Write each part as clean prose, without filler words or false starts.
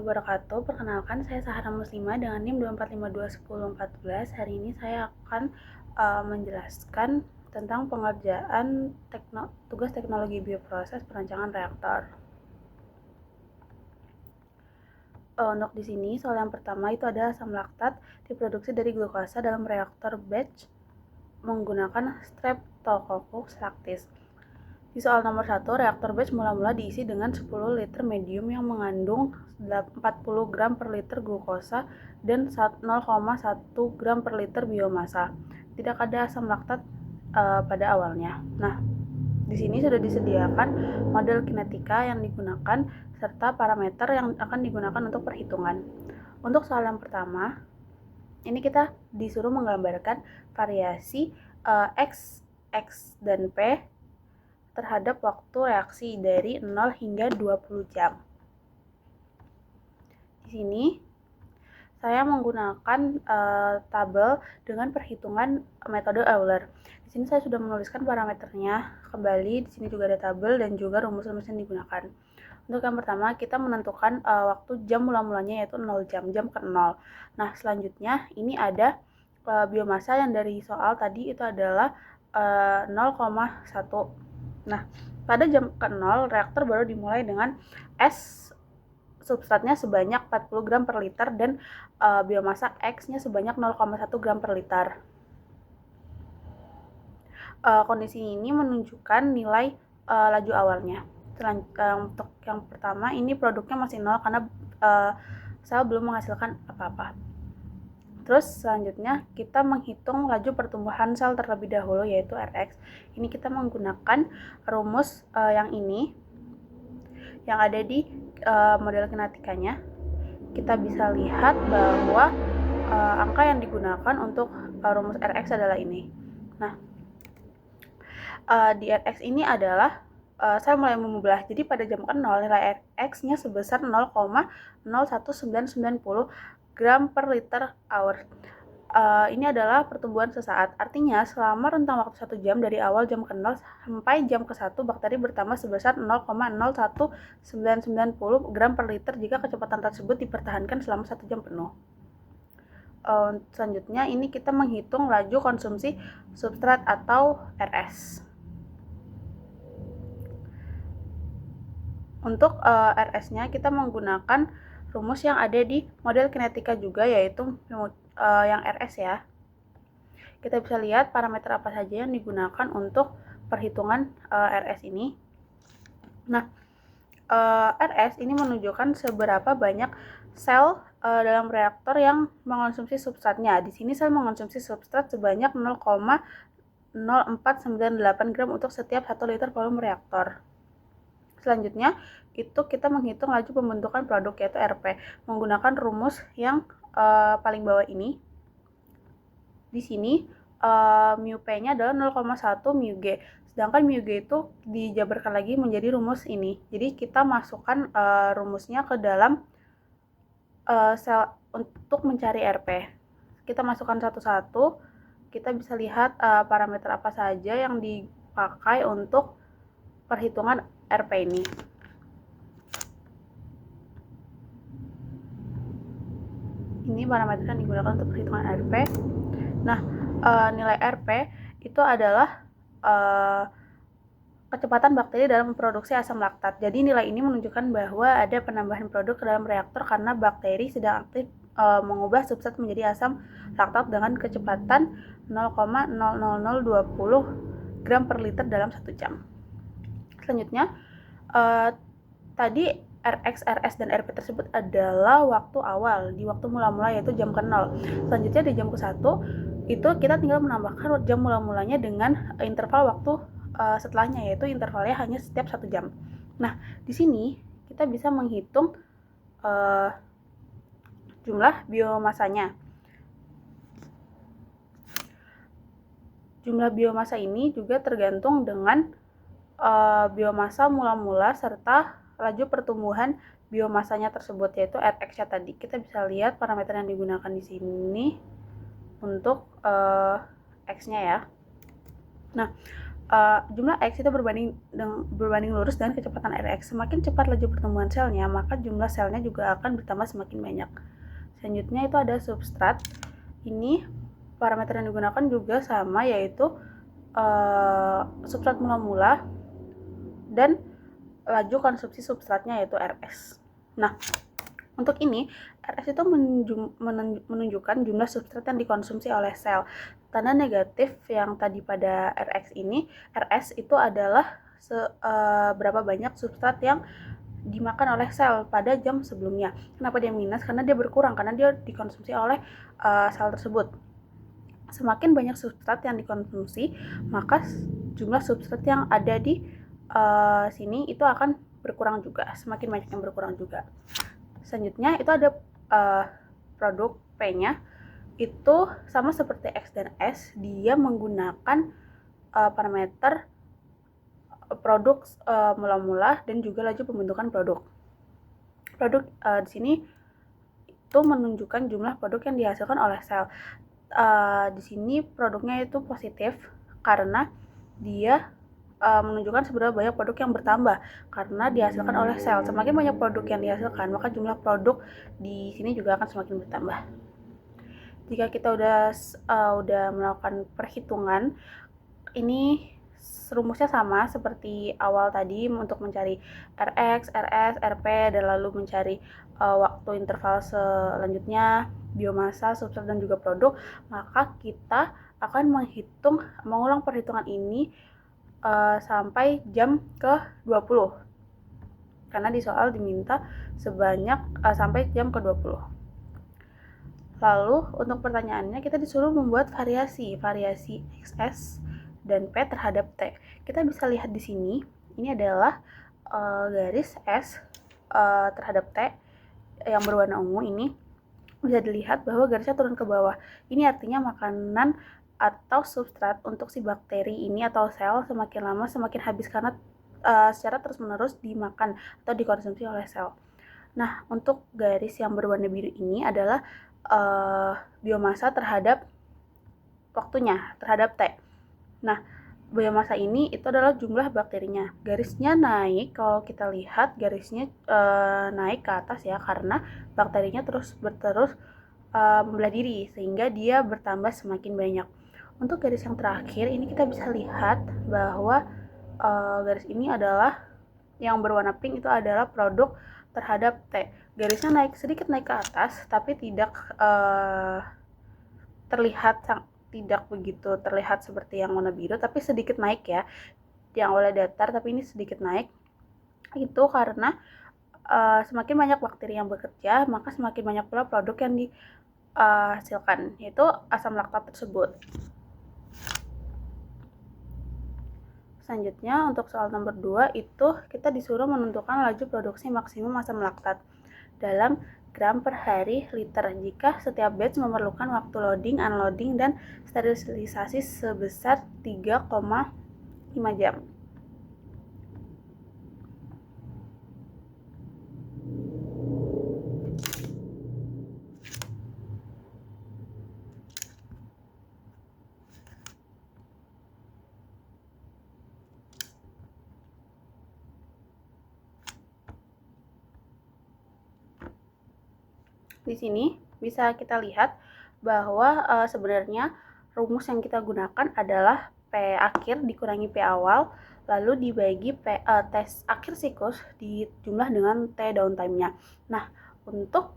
wabarakatuh. Perkenalkan, saya Sahara Muslimah dengan NIM 245211014. Hari ini saya akan menjelaskan tentang pengerjaan tugas teknologi bioproses perancangan reaktor. Untuk di sini, soal yang pertama itu adalah asam laktat diproduksi dari glukosa dalam reaktor batch menggunakan Streptococcus lactis. Di soal nomor 1, reaktor batch mula-mula diisi dengan 10 liter medium yang mengandung 40 gram per liter glukosa dan 0,1 gram per liter biomasa. Tidak ada asam laktat pada awalnya. Nah, di sini sudah disediakan model kinetika yang digunakan serta parameter yang akan digunakan untuk perhitungan. Untuk soal yang pertama, ini kita disuruh menggambarkan variasi X, dan P terhadap waktu reaksi dari 0 hingga 20 jam. Di sini saya menggunakan tabel dengan perhitungan metode Euler. Di sini saya sudah menuliskan parameternya kembali. Di sini juga ada tabel dan juga rumus-rumus yang digunakan. Untuk yang pertama, kita menentukan waktu jam mula-mulanya yaitu 0 jam ke 0. Nah, selanjutnya ini ada biomasa yang dari soal tadi itu adalah 0,1. Nah, pada jam ke-0, reaktor baru dimulai dengan S substratnya sebanyak 40 gram per liter dan biomasa X-nya sebanyak 0,1 gram per liter. Kondisi ini menunjukkan nilai laju awalnya. Untuk yang pertama, ini produknya masih 0 karena sel belum menghasilkan apa-apa. Terus selanjutnya kita menghitung laju pertumbuhan sel terlebih dahulu yaitu Rx. Ini kita menggunakan rumus yang ini yang ada di model kinetikanya. Kita bisa lihat bahwa angka yang digunakan untuk rumus Rx adalah ini. Nah, di Rx ini adalah saya mulai membelah. Jadi pada jam ke-0 nilai Rx-nya sebesar 0,01990 gram per liter hour. Ini adalah pertumbuhan sesaat. Artinya selama rentang waktu 1 jam dari awal jam ke-0 sampai jam ke-1 bakteri bertambah sebesar 0,01990 gram per liter jika kecepatan tersebut dipertahankan selama 1 jam penuh. Selanjutnya ini kita menghitung laju konsumsi substrat atau RS. Untuk RS-nya kita menggunakan rumus yang ada di model kinetika juga yaitu yang RS ya. Kita bisa lihat parameter apa saja yang digunakan untuk perhitungan RS ini. Nah, RS ini menunjukkan seberapa banyak sel dalam reaktor yang mengonsumsi substratnya. Di sini sel mengonsumsi substrat sebanyak 0,0498 gram untuk setiap 1 liter volume reaktor. Selanjutnya, itu kita menghitung laju pembentukan produk yaitu RP menggunakan rumus yang paling bawah ini. Di sini mu P-nya adalah 0,1 mu G. Sedangkan mu G itu dijabarkan lagi menjadi rumus ini. Jadi kita masukkan rumusnya ke dalam sel untuk mencari RP. Kita masukkan satu-satu. Kita bisa lihat parameter apa saja yang dipakai untuk perhitungan RP ini. Ini parameter yang digunakan untuk perhitungan RP. Nah, nilai RP itu adalah kecepatan bakteri dalam memproduksi asam laktat. Jadi nilai ini menunjukkan bahwa ada penambahan produk ke dalam reaktor karena bakteri sedang aktif mengubah substrat menjadi asam laktat dengan kecepatan 0,00020 gram per liter dalam 1 jam. Selanjutnya, tadi Rx, Rs, dan Rp tersebut adalah waktu awal, di waktu mula-mula yaitu jam ke-0. Selanjutnya di jam ke-1, itu kita tinggal menambahkan jam mula-mulanya dengan interval waktu setelahnya, yaitu intervalnya hanya setiap 1 jam. Nah, di sini kita bisa menghitung jumlah biomasanya. Jumlah biomasa ini juga tergantung dengan biomasa mula-mula serta laju pertumbuhan biomasanya tersebut yaitu Rx-nya tadi. Kita bisa lihat parameter yang digunakan di sini untuk X-nya ya. Nah, jumlah X itu berbanding lurus dengan kecepatan Rx. Semakin cepat laju pertumbuhan selnya, maka jumlah selnya juga akan bertambah semakin banyak. Selanjutnya itu ada substrat. Ini parameter yang digunakan juga sama, yaitu substrat mula-mula dan laju konsumsi substratnya, yaitu Rs. Nah, untuk ini, Rs itu menunjukkan jumlah substrat yang dikonsumsi oleh sel. Tanda negatif yang tadi pada Rx ini, Rs itu adalah berapa banyak substrat yang dimakan oleh sel pada jam sebelumnya. Kenapa dia minus? Karena dia berkurang, karena dia dikonsumsi oleh sel tersebut. Semakin banyak substrat yang dikonsumsi, maka jumlah substrat yang ada di sini itu akan berkurang juga, semakin banyak yang berkurang juga. Selanjutnya itu ada produk P-nya, itu sama seperti X dan S, dia menggunakan parameter produk mula-mula dan juga laju pembentukan produk. Produk di sini itu menunjukkan jumlah produk yang dihasilkan oleh sel. Di sini produknya itu positif karena dia menunjukkan seberapa banyak produk yang bertambah karena dihasilkan oleh sel. Semakin banyak produk yang dihasilkan, maka jumlah produk di sini juga akan semakin bertambah. Jika kita udah melakukan perhitungan, ini rumusnya sama seperti awal tadi untuk mencari Rx, Rs, Rp, dan lalu mencari waktu interval selanjutnya, biomasa, substrat, dan juga produk. Maka kita akan mengulang perhitungan ini sampai jam ke-20, karena di soal diminta sebanyak sampai jam ke-20. Lalu untuk pertanyaannya kita disuruh membuat variasi XS dan P terhadap T. Kita bisa lihat di sini, ini adalah garis S terhadap T yang berwarna ungu ini. Bisa dilihat bahwa garisnya turun ke bawah. Ini artinya makanan atau substrat untuk si bakteri ini atau sel semakin lama semakin habis karena secara terus-menerus dimakan atau dikonsumsi oleh sel. Nah, untuk garis yang berwarna biru ini adalah biomasa terhadap waktunya, terhadap T. Nah, biomasa ini itu adalah jumlah bakterinya. Garisnya naik, kalau kita lihat garisnya naik ke atas ya, karena bakterinya terus membelah diri, sehingga dia bertambah semakin banyak. Untuk garis yang terakhir, ini kita bisa lihat bahwa garis ini adalah yang berwarna pink, itu adalah produk terhadap T. Garisnya sedikit naik ke atas, tapi tidak begitu terlihat seperti yang warna biru, tapi sedikit naik ya. Yang awalnya datar, tapi ini sedikit naik. Itu karena semakin banyak bakteri yang bekerja, maka semakin banyak pula produk yang dihasilkan, yaitu asam laktat tersebut. Selanjutnya untuk soal nomor 2 itu kita disuruh menentukan laju produksi maksimum asam laktat dalam gram per hari liter jika setiap batch memerlukan waktu loading, unloading, dan sterilisasi sebesar 3,5 jam. Di sini bisa kita lihat bahwa sebenarnya rumus yang kita gunakan adalah P akhir dikurangi P awal, lalu dibagi tes akhir siklus dijumlah dengan T downtime-nya. Nah, untuk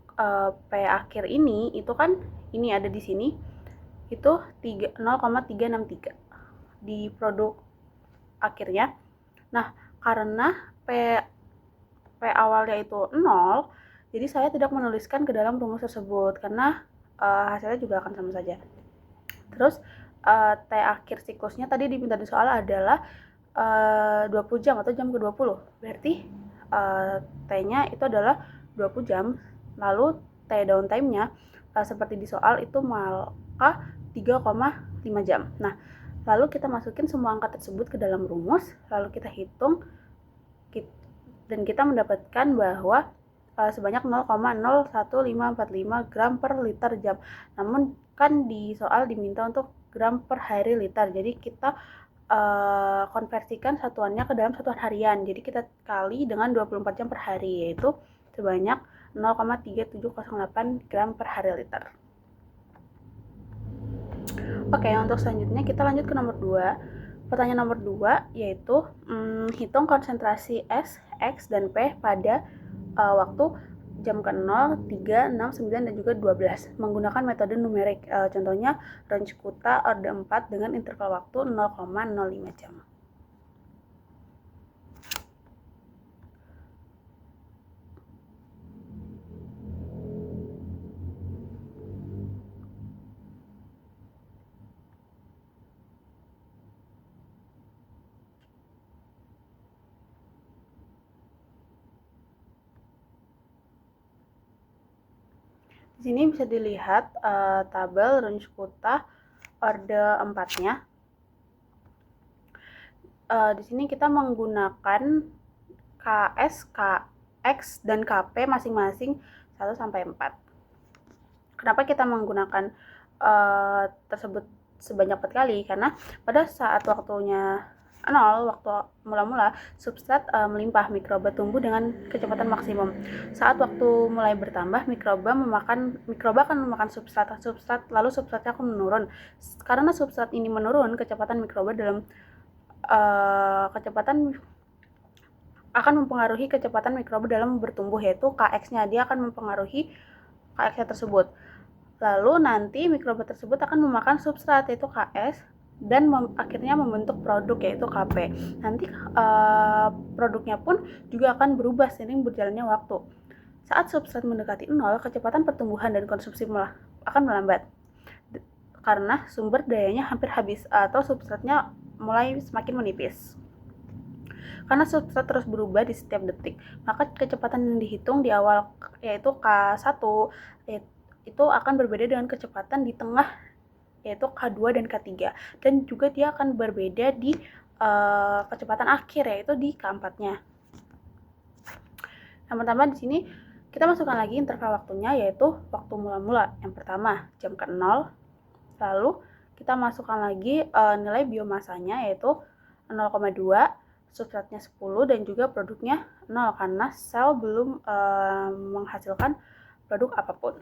P akhir ini itu kan ini ada di sini itu 0,363 di produk akhirnya. Nah, karena P awalnya itu 0, jadi saya tidak menuliskan ke dalam rumus tersebut karena hasilnya juga akan sama saja. Terus T akhir siklusnya tadi diminta di soal adalah 20 jam atau jam ke-20. Berarti T-nya itu adalah 20 jam. Lalu T downtime-nya seperti di soal itu maka 3,5 jam. Nah, lalu kita masukin semua angka tersebut ke dalam rumus, lalu kita hitung dan kita mendapatkan bahwa sebanyak 0,01545 gram per liter jam. Namun kan di soal diminta untuk gram per hari liter, jadi kita konversikan satuannya ke dalam satuan harian. Jadi kita kali dengan 24 jam per hari, yaitu sebanyak 0,3708 gram per hari liter. Oke, untuk selanjutnya kita lanjut ke nomor 2. Pertanyaan nomor 2 yaitu hitung konsentrasi S, X, dan P pada waktu jam ke-0, 3, 6, 9, dan juga 12 menggunakan metode numerik. Contohnya range kuta orde 4 dengan interval waktu 0,05 jam. Di sini bisa dilihat tabel range kuta orde 4-nya. Di sini kita menggunakan KS, KX, dan KP masing-masing 1 sampai 4. Kenapa kita menggunakan tersebut sebanyak 4 kali? Karena pada saat waktunya 0, waktu mula-mula, substrat melimpah, mikroba tumbuh dengan kecepatan maksimum. Saat waktu mulai bertambah, mikroba akan memakan substrat, lalu substratnya akan menurun. Karena substrat ini menurun, kecepatan mikroba dalam akan mempengaruhi kecepatan mikroba dalam bertumbuh, yaitu Kx-nya. Dia akan mempengaruhi Kx-nya tersebut. Lalu nanti mikroba tersebut akan memakan substrat, yaitu Ks, dan akhirnya membentuk produk, yaitu Kp. Nanti produknya pun juga akan berubah seiring berjalannya waktu. Saat substrat mendekati 0, kecepatan pertumbuhan dan konsumsi akan melambat karena sumber dayanya hampir habis atau substratnya mulai semakin menipis. Karena substrat terus berubah di setiap detik, maka kecepatan yang dihitung di awal, yaitu K1, itu akan berbeda dengan kecepatan di tengah, yaitu K2 dan K3. Dan juga dia akan berbeda di kecepatan akhir, yaitu di K4-nya. Yang pertama di sini kita masukkan lagi interval waktunya, yaitu waktu mula-mula. Yang pertama jam ke-0, lalu kita masukkan lagi nilai biomasanya, yaitu 0,2, substratnya 10, dan juga produknya 0 karena sel belum menghasilkan produk apapun.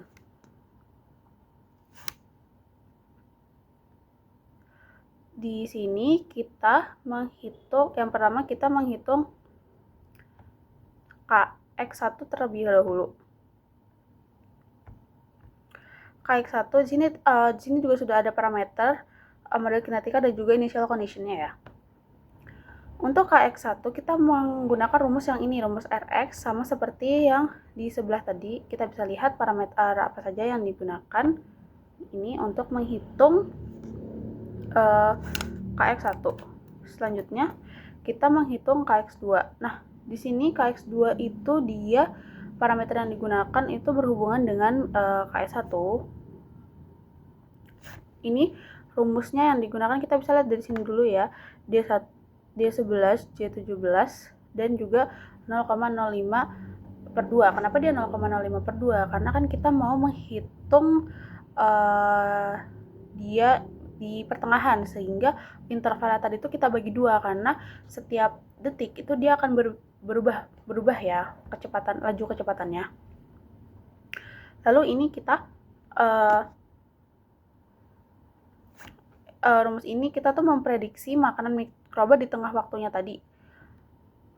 Di sini kita menghitung, yang pertama kita menghitung Kx1 terlebih dahulu. Kx1 di sini juga sudah ada parameter model kinetika dan juga initial condition-nya ya. Untuk Kx1 kita menggunakan rumus yang ini, rumus Rx, sama seperti yang di sebelah tadi. Kita bisa lihat parameter apa saja yang digunakan ini untuk menghitung Kx1. Selanjutnya kita menghitung Kx2. Nah, di sini Kx2 itu dia parameter yang digunakan itu berhubungan dengan Kx1. Ini rumusnya yang digunakan kita bisa lihat dari sini dulu ya. D11, J17, dan juga 0,05 per 2. Kenapa dia 0,05 per 2? Karena kan kita mau menghitung dia di pertengahan, sehingga intervalnya tadi itu kita bagi 2 karena setiap detik itu dia akan berubah ya laju kecepatannya. Lalu ini kita rumus ini kita tuh memprediksi makanan mikroba di tengah waktunya tadi.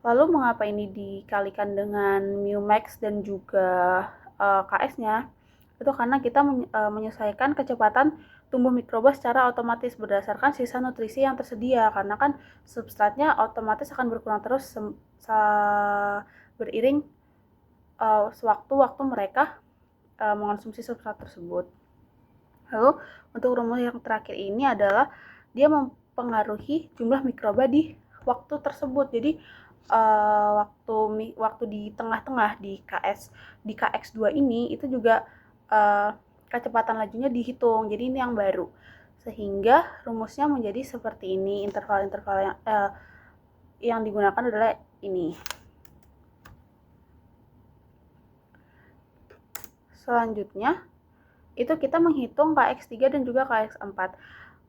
Lalu mengapa ini dikalikan dengan mu max dan juga Ks-nya? Itu karena kita menyesuaikan kecepatan tumbuh mikroba secara otomatis berdasarkan sisa nutrisi yang tersedia, karena kan substratnya otomatis akan berkurang terus beriring sewaktu-waktu mereka mengonsumsi substrat tersebut. Lalu untuk rumus yang terakhir ini adalah dia mempengaruhi jumlah mikroba di waktu tersebut. Jadi waktu di tengah-tengah di Kx2 ini itu juga kecepatan lajunya dihitung. Jadi ini yang baru. Sehingga rumusnya menjadi seperti ini. Interval-interval yang digunakan adalah ini. Selanjutnya itu kita menghitung Kx3 dan juga Kx4.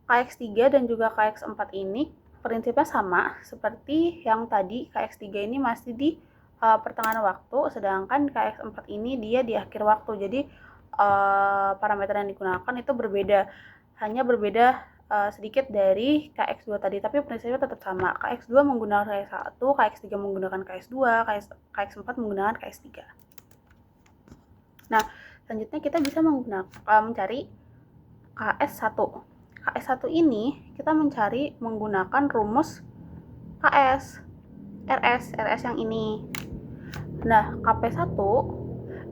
Kx3 dan juga Kx4 ini prinsipnya sama seperti yang tadi. KX3 ini masih di pertengahan waktu, sedangkan KX4 ini dia di akhir waktu. Jadi parameter yang digunakan itu berbeda, hanya berbeda sedikit dari KX2 tadi, tapi prinsipnya tetap sama. KX2 menggunakan KX1, KX3 menggunakan KX2, KX4 menggunakan KX3. Nah, selanjutnya kita bisa mencari KS1. KS1 ini kita mencari menggunakan rumus KS, RS yang ini. Nah, KP1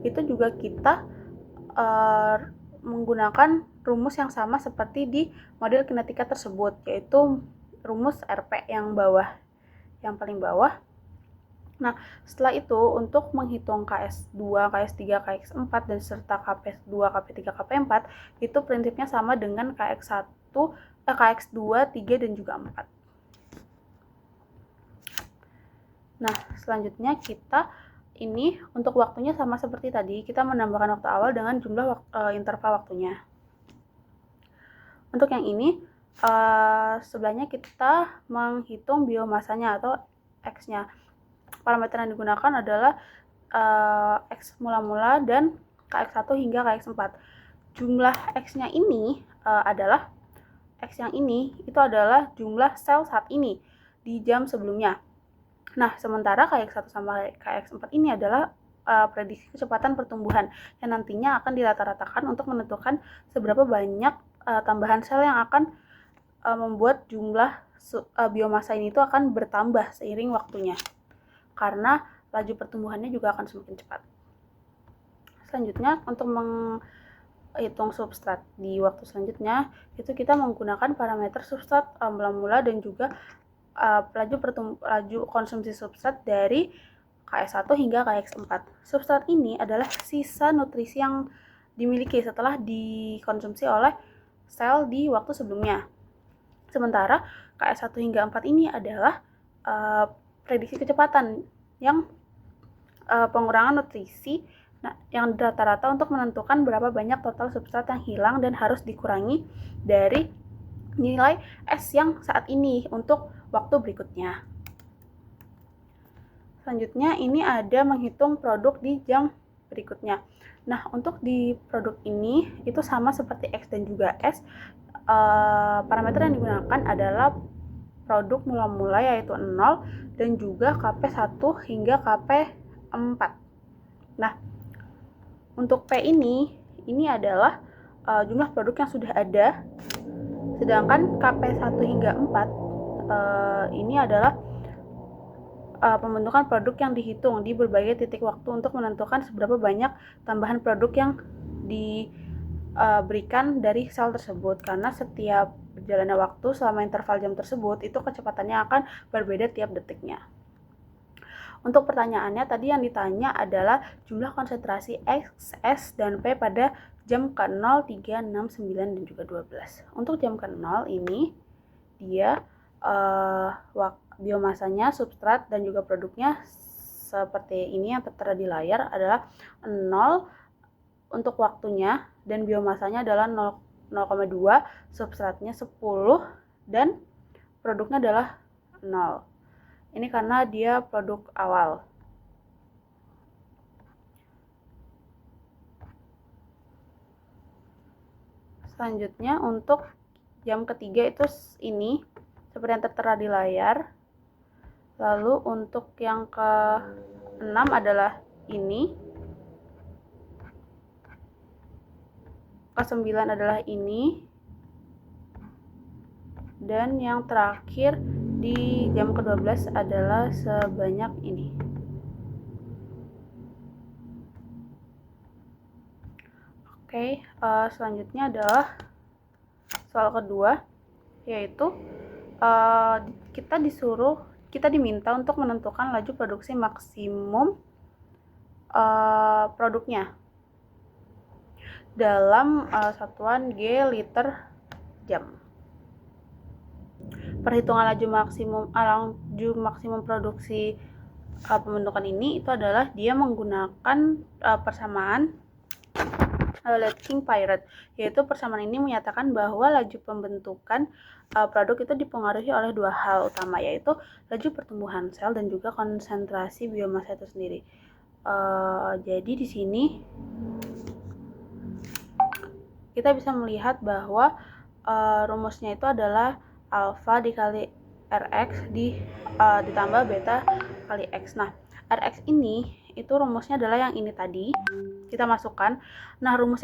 itu juga kita menggunakan rumus yang sama seperti di model kinetika tersebut, yaitu rumus RP yang paling bawah. Nah, setelah itu untuk menghitung KS2, KS3, KX4 dan serta KP2, KP3, KP4 itu prinsipnya sama dengan KX2, 3 dan juga 4. Nah, selanjutnya kita ini untuk waktunya sama seperti tadi, kita menambahkan waktu awal dengan jumlah interval waktunya. Untuk yang ini, sebelahnya kita menghitung biomasanya atau X-nya. Parameter yang digunakan adalah X mula-mula dan KX1 hingga KX4. Jumlah X-nya ini adalah X yang ini itu adalah jumlah sel saat ini di jam sebelumnya. Nah, sementara KX1 sama KX4 ini adalah prediksi kecepatan pertumbuhan yang nantinya akan dirata-ratakan untuk menentukan seberapa banyak tambahan sel yang akan membuat jumlah biomasa ini itu akan bertambah seiring waktunya, karena laju pertumbuhannya juga akan semakin cepat. Selanjutnya, untuk menghitung substrat di waktu selanjutnya, itu kita menggunakan parameter substrat mula-mula dan juga laju konsumsi substrat dari KX1 hingga KX4. Substrat ini adalah sisa nutrisi yang dimiliki setelah dikonsumsi oleh sel di waktu sebelumnya. Sementara KX1 hingga 4 ini adalah prediksi kecepatan yang pengurangan nutrisi yang rata-rata untuk menentukan berapa banyak total substrat yang hilang dan harus dikurangi dari nilai S yang saat ini untuk waktu berikutnya. Selanjutnya ini ada menghitung produk di jam berikutnya. Nah, untuk di produk ini itu sama seperti X dan juga S. Parameter yang digunakan adalah produk mula-mula yaitu 0 dan juga KP1 hingga KP4. Nah, untuk P ini adalah jumlah produk yang sudah ada, sedangkan KP1 hingga 4 ini adalah pembentukan produk yang dihitung di berbagai titik waktu untuk menentukan seberapa banyak tambahan produk yang diberikan dari sel tersebut, karena setiap berjalannya waktu selama interval jam tersebut itu kecepatannya akan berbeda tiap detiknya. Untuk pertanyaannya tadi yang ditanya adalah jumlah konsentrasi X, S, dan P pada jam ke-0, 3, 6, 9, dan juga 12. Untuk jam ke-0 ini dia biomasanya, substrat, dan juga produknya seperti ini yang tertera di layar adalah 0 untuk waktunya, dan biomasanya adalah 0,2, substratnya 10, dan produknya adalah 0. Ini karena dia produk awal. Selanjutnya untuk jam ketiga itu ini seperti yang tertera di layar. Lalu untuk yang ke-6 adalah ini. Ke-9 adalah ini. Dan yang terakhir di jam ke-12 adalah sebanyak ini. Oke, selanjutnya adalah soal kedua, yaitu kita diminta untuk menentukan laju produksi maksimum produknya dalam satuan G liter jam. Perhitungan laju maksimum produksi pembentukan ini itu adalah dia menggunakan persamaan King Pirate, yaitu persamaan ini menyatakan bahwa laju pembentukan produk itu dipengaruhi oleh dua hal utama, yaitu laju pertumbuhan sel dan juga konsentrasi biomasa itu sendiri. Jadi di sini kita bisa melihat bahwa rumusnya itu adalah alfa dikali Rx ditambah beta kali X. Nah, Rx ini itu rumusnya adalah yang ini tadi kita masukkan. Nah, rumus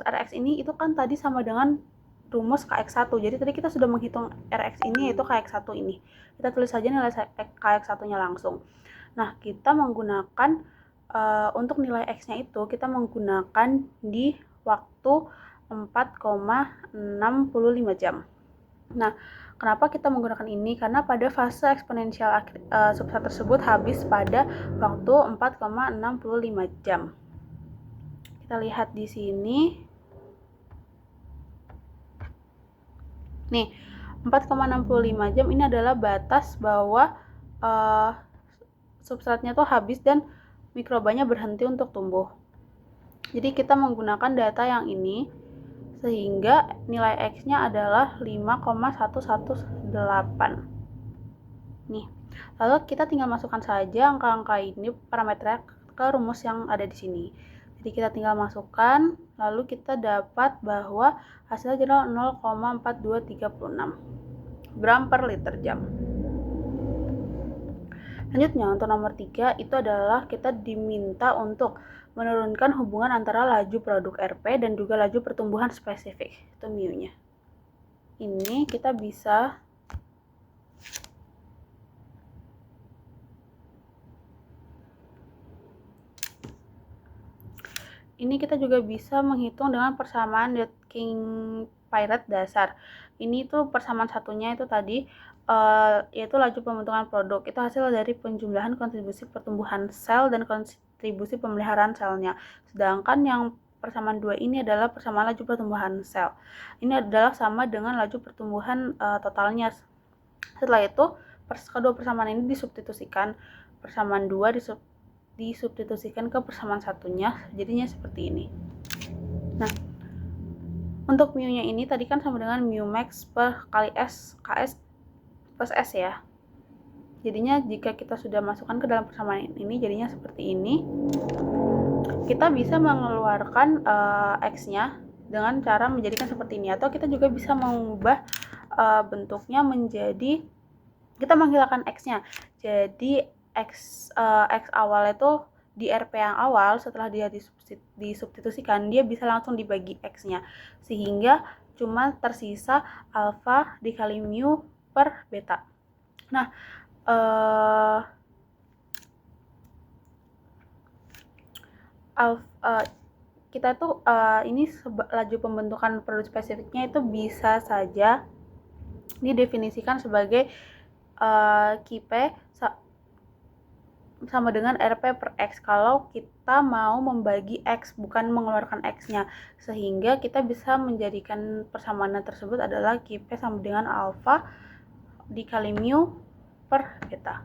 Rx ini itu kan tadi sama dengan rumus Kx1. Jadi tadi kita sudah menghitung Rx ini, yaitu Kx1 ini. Kita tulis saja nilai Kx1-nya langsung. Nah, kita menggunakan untuk nilai X-nya itu kita menggunakan di waktu 4,65 jam. Nah, kenapa kita menggunakan ini? Karena pada fase eksponensial substrat tersebut habis pada waktu 4,65 jam. Kita lihat di sini. Nih, 4,65 jam ini adalah batas bahwa substratnya tuh habis dan mikrobanya berhenti untuk tumbuh. Jadi kita menggunakan data yang ini sehingga nilai X-nya adalah 5,118. Nih, lalu kita tinggal masukkan saja angka-angka ini parameternya ke rumus yang ada di sini. Jadi kita tinggal masukkan, lalu kita dapat bahwa hasilnya adalah 0,4236 gram per liter jam. Selanjutnya, untuk nomor 3 itu adalah kita diminta untuk menurunkan hubungan antara laju produk RP dan juga laju pertumbuhan spesifik, itu mu-nya. Ini kita bisa juga bisa menghitung dengan persamaan King Pirate dasar. Ini tuh persamaan satunya itu tadi yaitu laju pembentukan produk. Itu hasil dari penjumlahan kontribusi pertumbuhan sel dan kontribusi pemeliharaan selnya. Sedangkan yang persamaan 2 ini adalah persamaan laju pertumbuhan sel. Ini adalah sama dengan laju pertumbuhan totalnya. Setelah itu, kedua persamaan ini disubstitusikan. Persamaan 2 disubstitusikan ke persamaan satunya, jadinya seperti ini. Nah, untuk mu-nya ini tadi kan sama dengan mu max per kali Ks plus S ya. Jadinya jika kita sudah masukkan ke dalam persamaan ini, jadinya seperti ini. Kita bisa mengeluarkan X-nya dengan cara menjadikan seperti ini, atau kita juga bisa mengubah bentuknya menjadi, kita menghilangkan X-nya. Jadi X awal itu di RP yang awal, setelah dia disubstitusikan, dia bisa langsung dibagi X-nya, sehingga cuma tersisa alfa dikali mu per beta. Nah, kita tuh ini laju pembentukan produk spesifiknya itu bisa saja didefinisikan sebagai Kp sama dengan Rp per X kalau kita mau membagi X, bukan mengeluarkan X-nya. Sehingga kita bisa menjadikan persamaan tersebut adalah Kp sama dengan alfa dikali mu per beta.